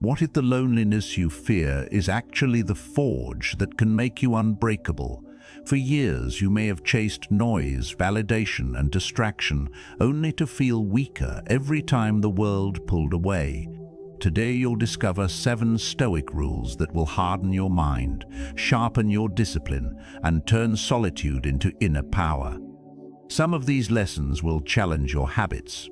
What if the loneliness you fear is actually the forge that can make you unbreakable? For years you may have chased noise, validation, and distraction, only to feel weaker every time the world pulled away. Today you'll discover 7 Stoic rules that will harden your mind, sharpen your discipline, and turn solitude into inner power. Some of these lessons will challenge your habits.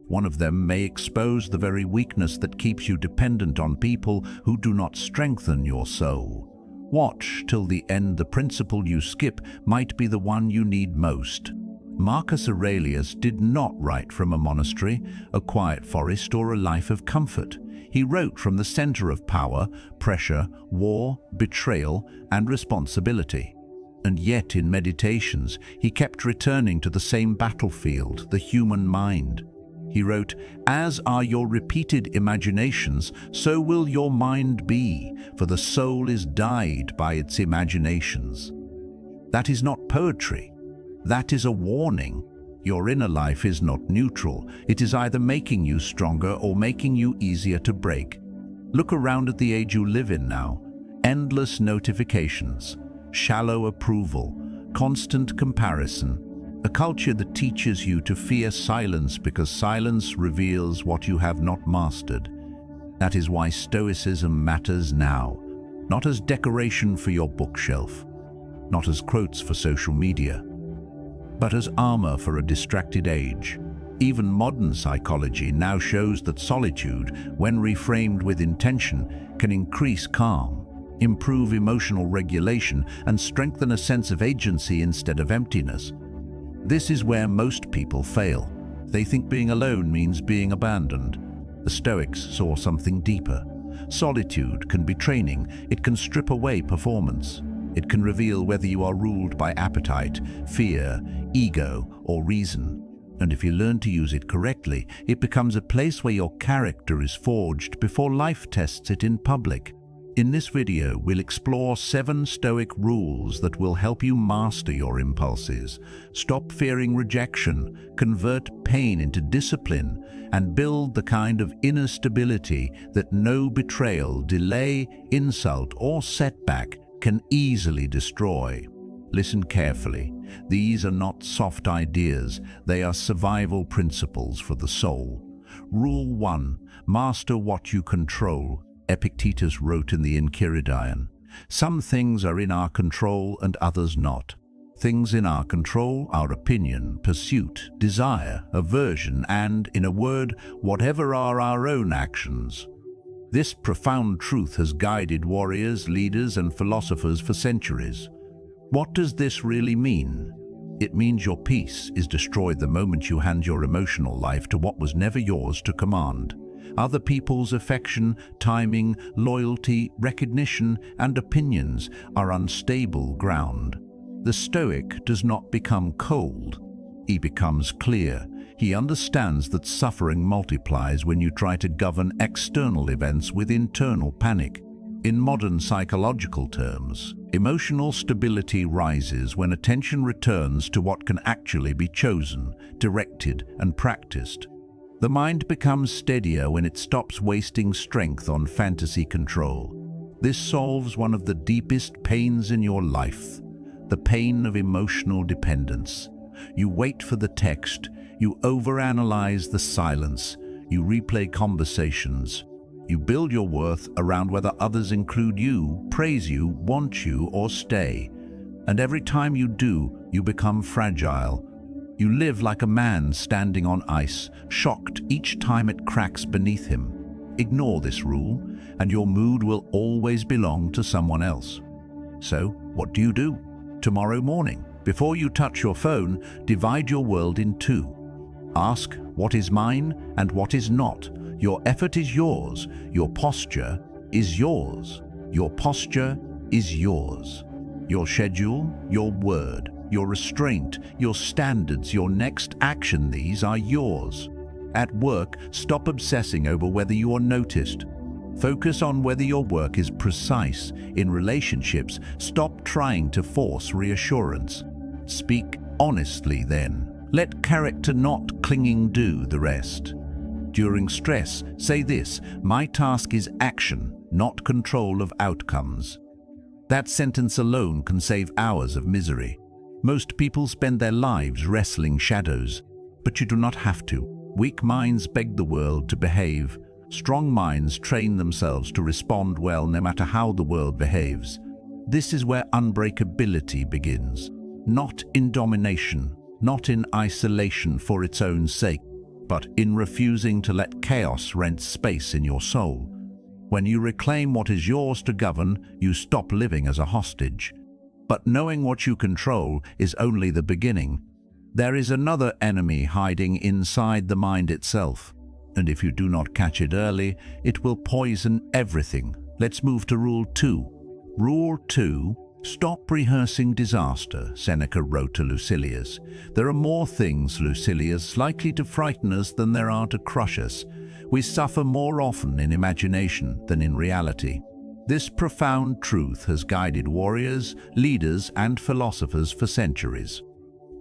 One of them may expose the very weakness that keeps you dependent on people who do not strengthen your soul. Watch till the end. The principle you skip might be the one you need most. Marcus Aurelius did not write from a monastery, a quiet forest, or a life of comfort. He wrote from the center of power, pressure, war, betrayal, and responsibility. And yet in meditations, he kept returning to the same battlefield, the human mind. He wrote, "As are your repeated imaginations, so will your mind be, for the soul is dyed by its imaginations." That is not poetry. That is a warning. Your inner life is not neutral. It is either making you stronger or making you easier to break. Look around at the age you live in now. Endless notifications, shallow approval, constant comparison. A culture that teaches you to fear silence because silence reveals what you have not mastered. That is why Stoicism matters now, not as decoration for your bookshelf, not as quotes for social media, but as armor for a distracted age. Even modern psychology now shows that solitude, when reframed with intention, can increase calm, improve emotional regulation, and strengthen a sense of agency instead of emptiness. This is where most people fail. They think being alone means being abandoned. The Stoics saw something deeper. Solitude can be training. It can strip away performance. It can reveal whether you are ruled by appetite, fear, ego, or reason. And if you learn to use it correctly, it becomes a place where your character is forged before life tests it in public. In this video, we'll explore 7 Stoic rules that will help you master your impulses, stop fearing rejection, convert pain into discipline, and build the kind of inner stability that no betrayal, delay, insult, or setback can easily destroy. Listen carefully. These are not soft ideas. They are survival principles for the soul. Rule 1. Master what you control. Epictetus wrote in the Enchiridion, "Some things are in our control and others not. Things in our control are opinion, pursuit, desire, aversion, and, in a word, whatever are our own actions." This profound truth has guided warriors, leaders, and philosophers for centuries. What does this really mean? It means your peace is destroyed the moment you hand your emotional life to what was never yours to command. Other people's affection, timing, loyalty, recognition, and opinions are unstable ground. The Stoic does not become cold. He becomes clear. He understands that suffering multiplies when you try to govern external events with internal panic. In modern psychological terms, emotional stability rises when attention returns to what can actually be chosen, directed, and practiced. The mind becomes steadier when it stops wasting strength on fantasy control. This solves one of the deepest pains in your life, the pain of emotional dependence. You wait for the text, you overanalyze the silence, you replay conversations. You build your worth around whether others include you, praise you, want you, or stay. And every time you do, you become fragile. You live like a man standing on ice, shocked each time it cracks beneath him. Ignore this rule, and your mood will always belong to someone else. So, what do? Tomorrow morning, before you touch your phone, divide your world in 2. Ask, what is mine and what is not? Your effort is yours. Your posture is yours. Your posture is yours. Your schedule, your word, your restraint, your standards, your next action, these are yours. At work, stop obsessing over whether you are noticed. Focus on whether your work is precise. In relationships, stop trying to force reassurance. Speak honestly then. Let character, not clinging, do the rest. During stress, say this: my task is action, not control of outcomes. That sentence alone can save hours of misery. Most people spend their lives wrestling shadows, but you do not have to. Weak minds beg the world to behave. Strong minds train themselves to respond well no matter how the world behaves. This is where unbreakability begins. Not in domination, not in isolation for its own sake, but in refusing to let chaos rent space in your soul. When you reclaim what is yours to govern, you stop living as a hostage. But knowing what you control is only the beginning. There is another enemy hiding inside the mind itself, and if you do not catch it early, it will poison everything. Let's move to Rule 2. Rule 2. Stop rehearsing disaster, Seneca wrote to Lucilius. There are more things, Lucilius, likely to frighten us than there are to crush us. We suffer more often in imagination than in reality. This profound truth has guided warriors, leaders, and philosophers for centuries.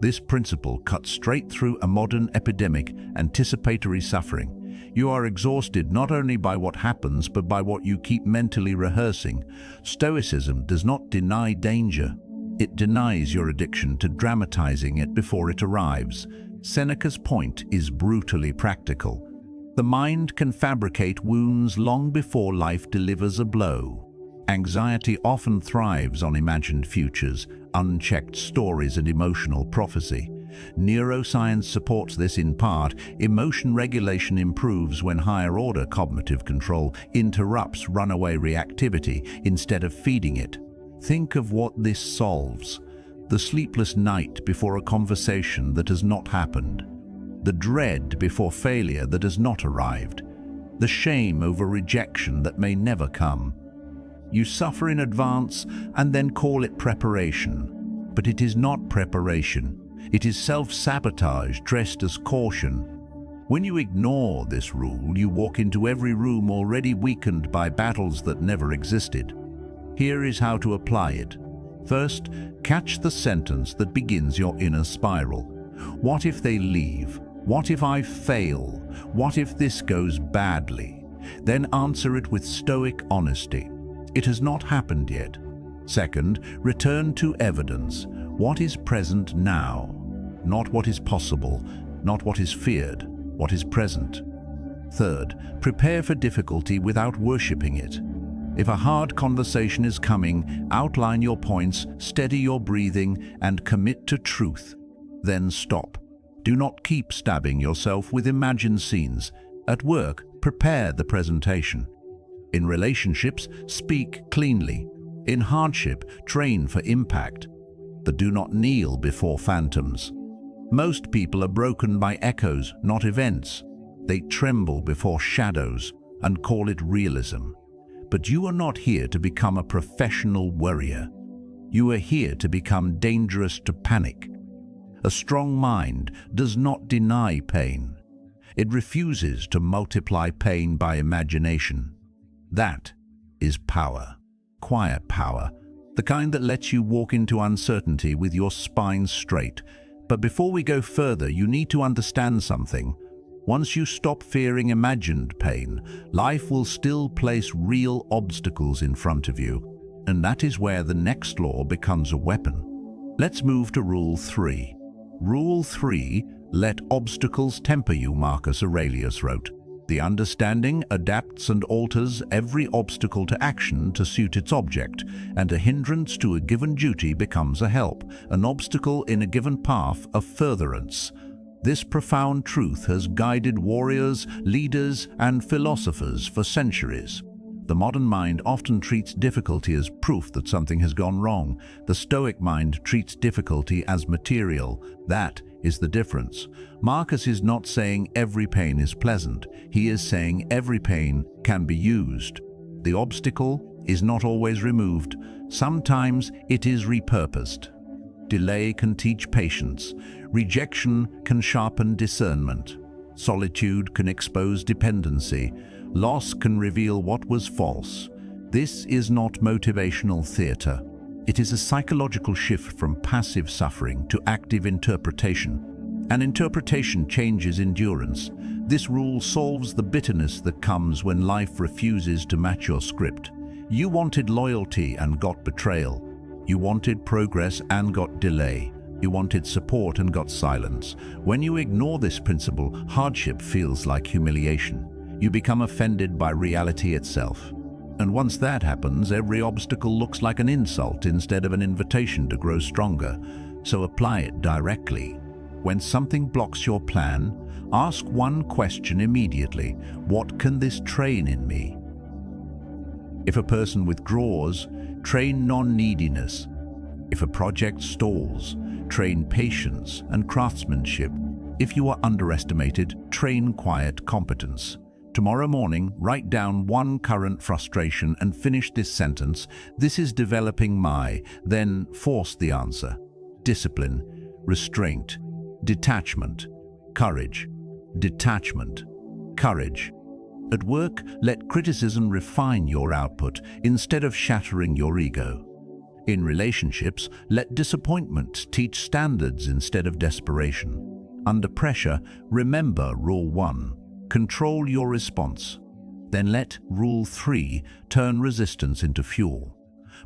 This principle cuts straight through a modern epidemic: anticipatory suffering. You are exhausted not only by what happens, but by what you keep mentally rehearsing. Stoicism does not deny danger. It denies your addiction to dramatizing it before it arrives. Seneca's point is brutally practical. The mind can fabricate wounds long before life delivers a blow. Anxiety often thrives on imagined futures, unchecked stories, and emotional prophecy. Neuroscience supports this in part. Emotion regulation improves when higher-order cognitive control interrupts runaway reactivity instead of feeding it. Think of what this solves: the sleepless night before a conversation that has not happened, the dread before failure that has not arrived, the shame over rejection that may never come. You suffer in advance and then call it preparation. But it is not preparation. It is self-sabotage dressed as caution. When you ignore this rule, you walk into every room already weakened by battles that never existed. Here is how to apply it. First, catch the sentence that begins your inner spiral. What if they leave? What if I fail? What if this goes badly? Then answer it with stoic honesty. It has not happened yet. Second, return to evidence. What is present now? Not what is possible, not what is feared, what is present. Third, prepare for difficulty without worshipping it. If a hard conversation is coming, outline your points, steady your breathing, and commit to truth. Then stop. Do not keep stabbing yourself with imagined scenes. At work, prepare the presentation. In relationships, speak cleanly. In hardship, train for impact. But do not kneel before phantoms. Most people are broken by echoes, not events. They tremble before shadows and call it realism. But you are not here to become a professional worrier. You are here to become dangerous to panic. A strong mind does not deny pain. It refuses to multiply pain by imagination. That is power. Quiet power. The kind that lets you walk into uncertainty with your spine straight. But before we go further, you need to understand something. Once you stop fearing imagined pain, life will still place real obstacles in front of you. And that is where the next law becomes a weapon. Let's move to Rule 3. Rule 3, let obstacles temper you, Marcus Aurelius wrote. The understanding adapts and alters every obstacle to action to suit its object, and a hindrance to a given duty becomes a help, an obstacle in a given path a furtherance. This profound truth has guided warriors, leaders, and philosophers for centuries. The modern mind often treats difficulty as proof that something has gone wrong. The Stoic mind treats difficulty as material. That is the difference. Marcus is not saying every pain is pleasant. He is saying every pain can be used. The obstacle is not always removed. Sometimes it is repurposed. Delay can teach patience. Rejection can sharpen discernment. Solitude can expose dependency. Loss can reveal what was false. This is not motivational theater. It is a psychological shift from passive suffering to active interpretation. And interpretation changes endurance. This rule solves the bitterness that comes when life refuses to match your script. You wanted loyalty and got betrayal. You wanted progress and got delay. You wanted support and got silence. When you ignore this principle, hardship feels like humiliation. You become offended by reality itself. And once that happens, every obstacle looks like an insult instead of an invitation to grow stronger. So apply it directly. When something blocks your plan, ask one question immediately: what can this train in me? If a person withdraws, train non-neediness. If a project stalls, train patience and craftsmanship. If you are underestimated, train quiet competence. Tomorrow morning, write down one current frustration and finish this sentence: this is developing my, then force the answer. Discipline, restraint, detachment, courage. Detachment, courage. At work, let criticism refine your output instead of shattering your ego. In relationships, let disappointment teach standards instead of desperation. Under pressure, remember Rule 1. Control your response. Then let Rule 3 turn resistance into fuel.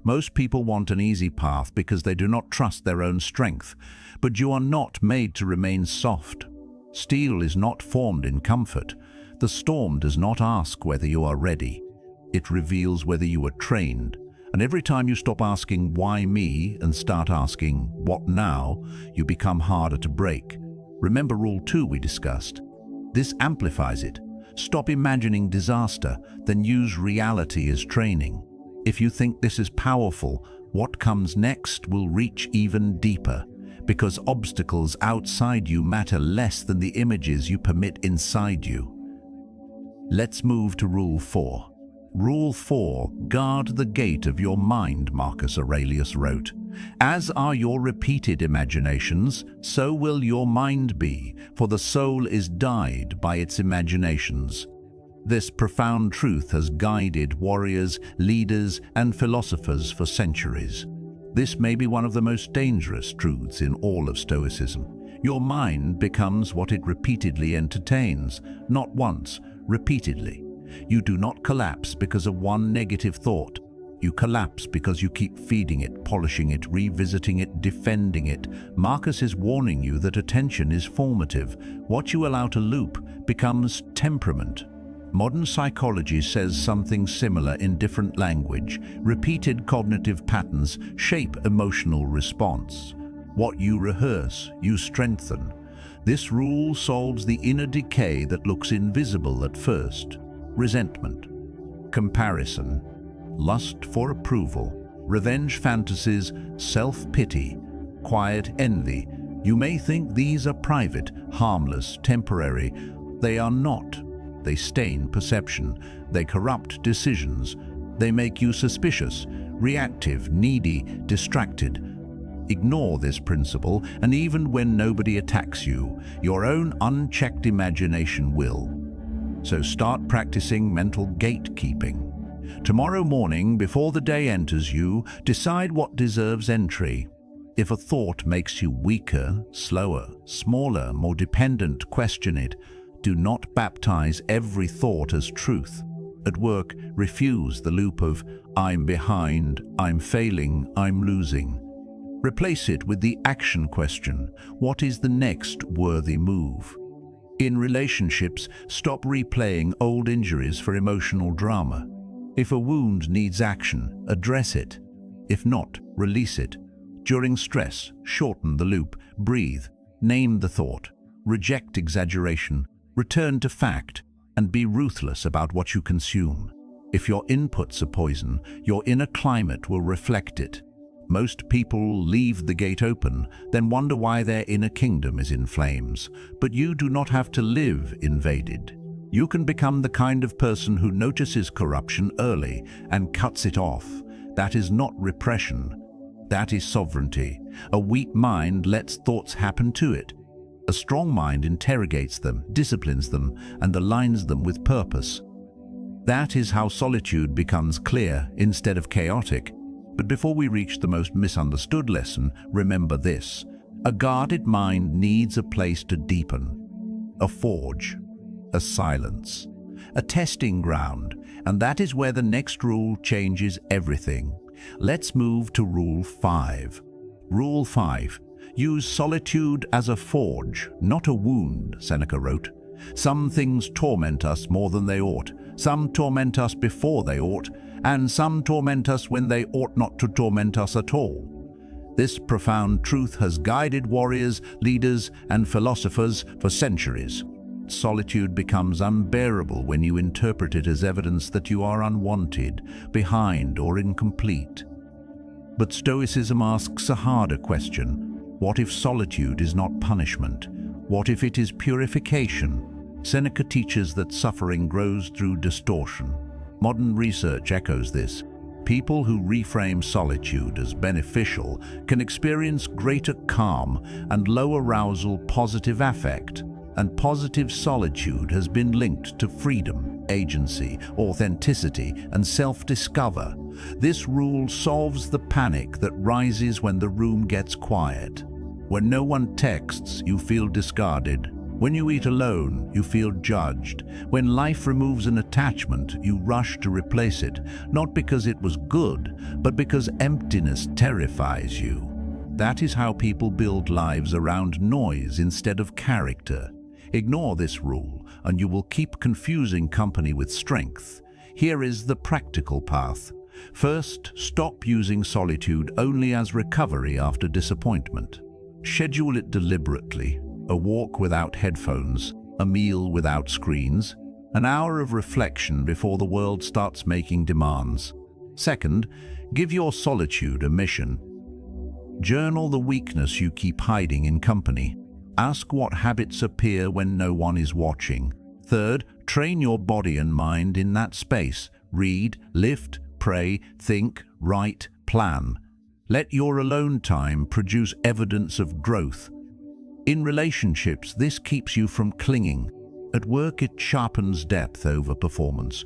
Most people want an easy path because they do not trust their own strength, but you are not made to remain soft. Steel is not formed in comfort. The storm does not ask whether you are ready. It reveals whether you are trained. And every time you stop asking, "Why me?" and start asking, "What now?" you become harder to break. Remember Rule 2 we discussed? This amplifies it. Stop imagining disaster, then use reality as training. If you think this is powerful, what comes next will reach even deeper, because obstacles outside you matter less than the images you permit inside you. Let's move to Rule 4. Rule 4, guard the gate of your mind, Marcus Aurelius wrote. As are your repeated imaginations, so will your mind be, for the soul is dyed by its imaginations. This profound truth has guided warriors, leaders, and philosophers for centuries. This may be one of the most dangerous truths in all of Stoicism. Your mind becomes what it repeatedly entertains, not once, repeatedly. You do not collapse because of one negative thought. You collapse because you keep feeding it, polishing it, revisiting it, defending it. Marcus is warning you that attention is formative. What you allow to loop becomes temperament. Modern psychology says something similar in different language. Repeated cognitive patterns shape emotional response. What you rehearse, you strengthen. This rule solves the inner decay that looks invisible at first. Resentment, comparison, lust for approval, revenge fantasies, self-pity, quiet envy. You may think these are private, harmless, temporary. They are not. They stain perception. They corrupt decisions. They make you suspicious, reactive, needy, distracted. Ignore this principle, and even when nobody attacks you, your own unchecked imagination will. So start practicing mental gatekeeping. Tomorrow morning, before the day enters you, decide what deserves entry. If a thought makes you weaker, slower, smaller, more dependent, question it. Do not baptize every thought as truth. At work, refuse the loop of "I'm behind, I'm failing, I'm losing." Replace it with the action question: what is the next worthy move? In relationships, stop replaying old injuries for emotional drama. If a wound needs action, address it. If not, release it. During stress, shorten the loop, breathe, name the thought, reject exaggeration, return to fact, and be ruthless about what you consume. If your inputs are poison, your inner climate will reflect it. Most people leave the gate open, then wonder why their inner kingdom is in flames. But you do not have to live invaded. You can become the kind of person who notices corruption early and cuts it off. That is not repression. That is sovereignty. A weak mind lets thoughts happen to it. A strong mind interrogates them, disciplines them, and aligns them with purpose. That is how solitude becomes clear instead of chaotic. But before we reach the most misunderstood lesson, remember this: a guarded mind needs a place to deepen, a forge. a silence, a testing ground, and that is where the next rule changes everything. Let's move to Rule 5. Rule 5. Use solitude as a forge, not a wound, Seneca wrote. Some things torment us more than they ought. Some torment us before they ought, and some torment us when they ought not to torment us at all. This profound truth has guided warriors, leaders, and philosophers for centuries. Solitude becomes unbearable when you interpret it as evidence that you are unwanted, behind, or incomplete. But Stoicism asks a harder question. What if solitude is not punishment? What if it is purification? Seneca teaches that suffering grows through distortion. Modern research echoes this. People who reframe solitude as beneficial can experience greater calm and low arousal positive affect, and positive solitude has been linked to freedom, agency, authenticity, and self-discover. This rule solves the panic that rises when the room gets quiet. When no one texts, you feel discarded. When you eat alone, you feel judged. When life removes an attachment, you rush to replace it, not because it was good, but because emptiness terrifies you. That is how people build lives around noise instead of character. Ignore this rule, and you will keep confusing company with strength. Here is the practical path. First, stop using solitude only as recovery after disappointment. Schedule it deliberately. A walk without headphones, a meal without screens, an hour of reflection before the world starts making demands. Second, give your solitude a mission. Journal the weakness you keep hiding in company. Ask what habits appear when no one is watching. Third, train your body and mind in that space. Read, lift, pray, think, write, plan. Let your alone time produce evidence of growth. In relationships, this keeps you from clinging. At work, it sharpens depth over performance.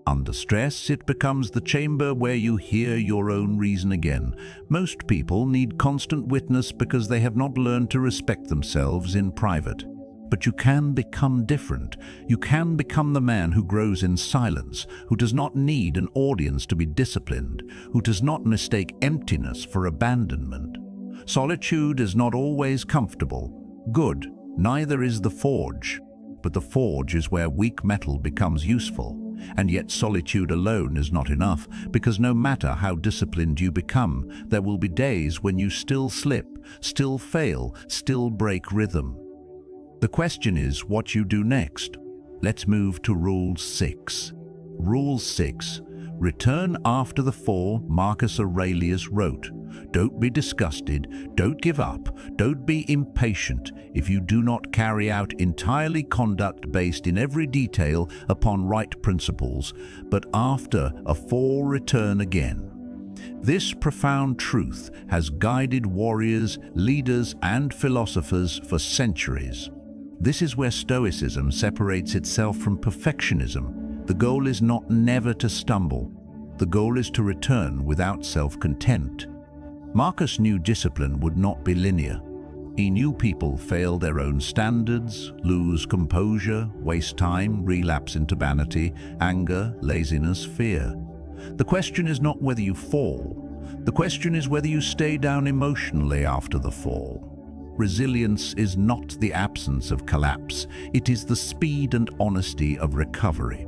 Under stress, it becomes the chamber where you hear your own reason again. Most people need constant witness because they have not learned to respect themselves in private. But you can become different. You can become the man who grows in silence, who does not need an audience to be disciplined, who does not mistake emptiness for abandonment. Solitude is not always comfortable. Good, neither is the forge. But the forge is where weak metal becomes useful. And yet solitude alone is not enough, because no matter how disciplined you become, there will be days when you still slip, still fail, still break rhythm. The question is what you do next. Let's move to Rule 6. Rule 6. Return after the fall, Marcus Aurelius wrote. Don't be disgusted, don't give up, don't be impatient if you do not carry out entirely conduct based in every detail upon right principles, but after a fall return again. This profound truth has guided warriors, leaders, and philosophers for centuries. This is where Stoicism separates itself from perfectionism. The goal is not never to stumble. The goal is to return without self-contempt. Marcus knew discipline would not be linear. He knew people fail their own standards, lose composure, waste time, relapse into vanity, anger, laziness, fear. The question is not whether you fall. The question is whether you stay down emotionally after the fall. Resilience is not the absence of collapse. It is the speed and honesty of recovery.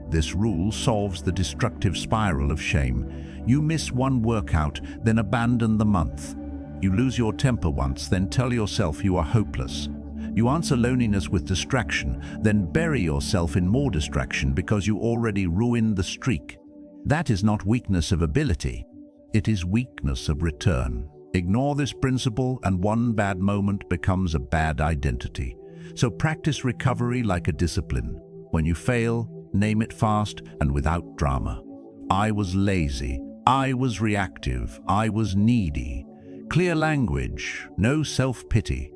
This rule solves the destructive spiral of shame. You miss one workout, then abandon the month. You lose your temper once, then tell yourself you are hopeless. You answer loneliness with distraction, then bury yourself in more distraction because you already ruined the streak. That is not weakness of ability. It is weakness of return. Ignore this principle and one bad moment becomes a bad identity. So practice recovery like a discipline. When you fail, name it fast and without drama. I was lazy. I was reactive. I was needy. Clear language, no self-pity.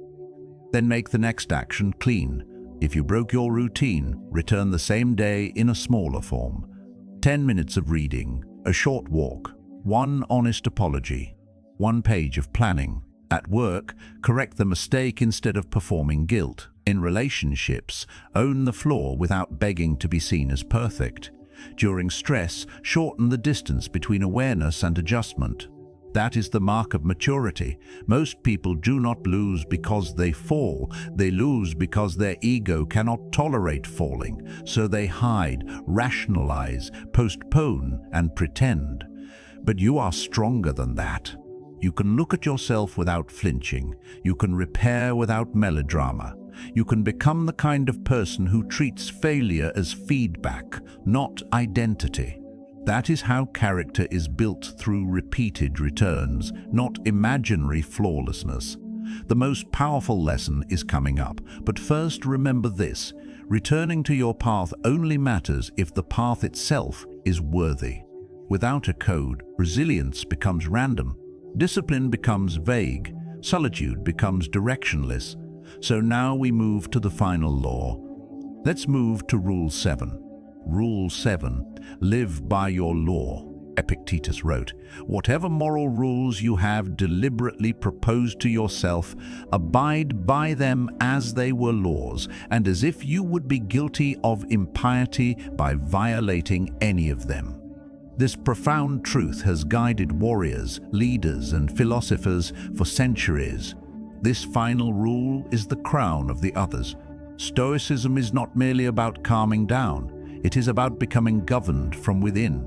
Then make the next action clean. If you broke your routine, return the same day in a smaller form. 10 minutes of reading, a short walk, one honest apology, 1 page of planning. At work, correct the mistake instead of performing guilt. In relationships, own the flaw without begging to be seen as perfect. During stress, shorten the distance between awareness and adjustment. That is the mark of maturity. Most people do not lose because they fall. They lose because their ego cannot tolerate falling, so they hide, rationalize, postpone, and pretend. But you are stronger than that. You can look at yourself without flinching. You can repair without melodrama. You can become the kind of person who treats failure as feedback, not identity. That is how character is built, through repeated returns, not imaginary flawlessness. The most powerful lesson is coming up, but first remember this: returning to your path only matters if the path itself is worthy. Without a code, resilience becomes random, discipline becomes vague, solitude becomes directionless. So now we move to the final law. Let's move to Rule 7. Rule 7. Live by your law. Epictetus wrote, "Whatever moral rules you have deliberately proposed to yourself, abide by them as they were laws, and as if you would be guilty of impiety by violating any of them." This profound truth has guided warriors, leaders, and philosophers for centuries. This final rule is the crown of the others. Stoicism is not merely about calming down. It is about becoming governed from within.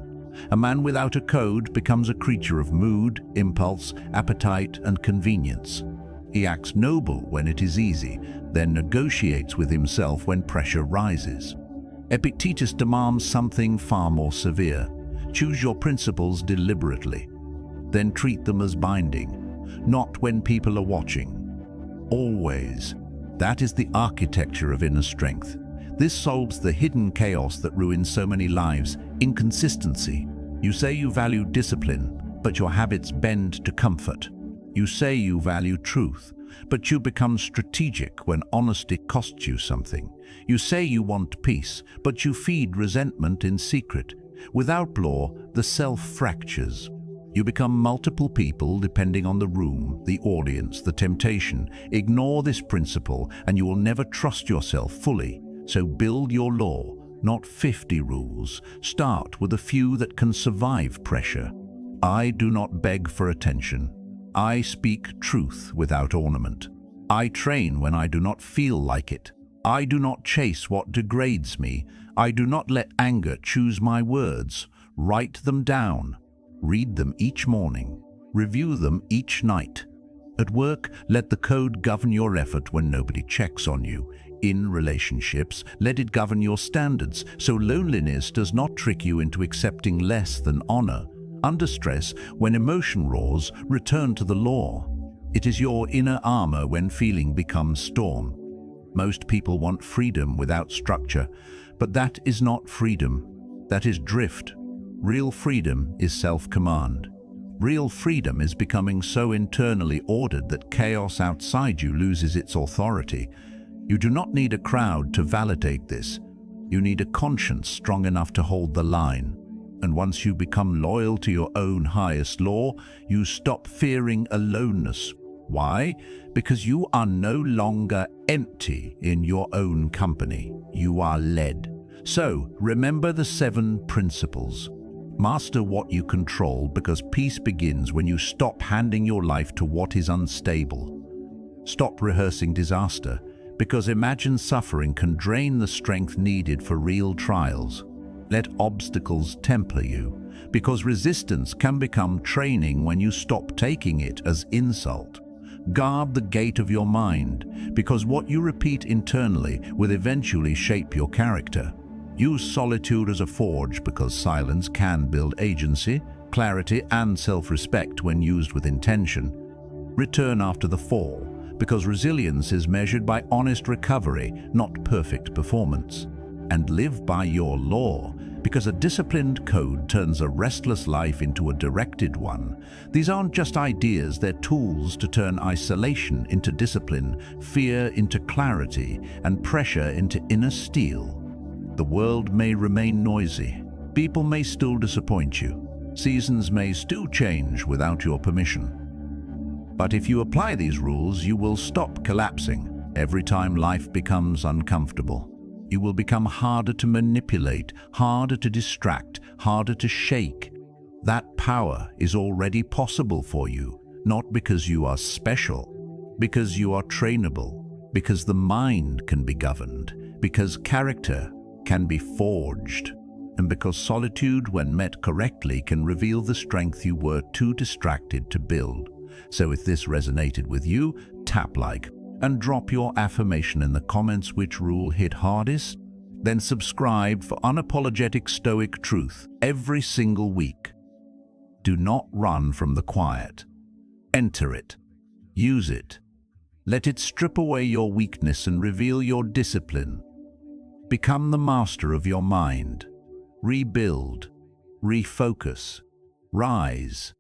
A man without a code becomes a creature of mood, impulse, appetite, and convenience. He acts noble when it is easy, then negotiates with himself when pressure rises. Epictetus demands something far more severe. Choose your principles deliberately. Then treat them as binding, not when people are watching. Always. That is the architecture of inner strength. This solves the hidden chaos that ruins so many lives: inconsistency. You say you value discipline, but your habits bend to comfort. You say you value truth, but you become strategic when honesty costs you something. You say you want peace, but you feed resentment in secret. Without law, the self fractures. You become multiple people depending on the room, the audience, the temptation. Ignore this principle and you will never trust yourself fully. So build your law, not 50 rules. Start with a few that can survive pressure. I do not beg for attention. I speak truth without ornament. I train when I do not feel like it. I do not chase what degrades me. I do not let anger choose my words. Write them down. Read them each morning. Review them each night. At work, let the code govern your effort when nobody checks on you. In relationships, let it govern your standards, so loneliness does not trick you into accepting less than honor. Under stress, when emotion roars, return to the law. It is your inner armor when feeling becomes storm. Most people want freedom without structure, but that is not freedom. That is drift. Real freedom is self-command. Real freedom is becoming so internally ordered that chaos outside you loses its authority. You do not need a crowd to validate this. You need a conscience strong enough to hold the line. And once you become loyal to your own highest law, you stop fearing aloneness. Why? Because you are no longer empty in your own company. You are led. So, remember the 7 principles. Master what you control, because peace begins when you stop handing your life to what is unstable. Stop rehearsing disaster, because imagined suffering can drain the strength needed for real trials. Let obstacles temper you, because resistance can become training when you stop taking it as insult. Guard the gate of your mind, because what you repeat internally will eventually shape your character. Use solitude as a forge, because silence can build agency, clarity, and self-respect when used with intention. Return after the fall, because resilience is measured by honest recovery, not perfect performance. And live by your law, because a disciplined code turns a restless life into a directed one. These aren't just ideas, they're tools to turn isolation into discipline, fear into clarity, and pressure into inner steel. The world may remain noisy. People may still disappoint you. Seasons may still change without your permission. But if you apply these rules, you will stop collapsing. Every time life becomes uncomfortable, you will become harder to manipulate, harder to distract, harder to shake. That power is already possible for you, not because you are special, because you are trainable, because the mind can be governed, because character can be forged, and because solitude, when met correctly, can reveal the strength you were too distracted to build. So if this resonated with you, tap like and drop your affirmation in the comments. Which rule hit hardest? Then subscribe for unapologetic Stoic truth every single week. Do not run from the quiet. Enter it. Use it. Let it strip away your weakness and reveal your discipline. Become the master of your mind. Rebuild. Refocus. Rise.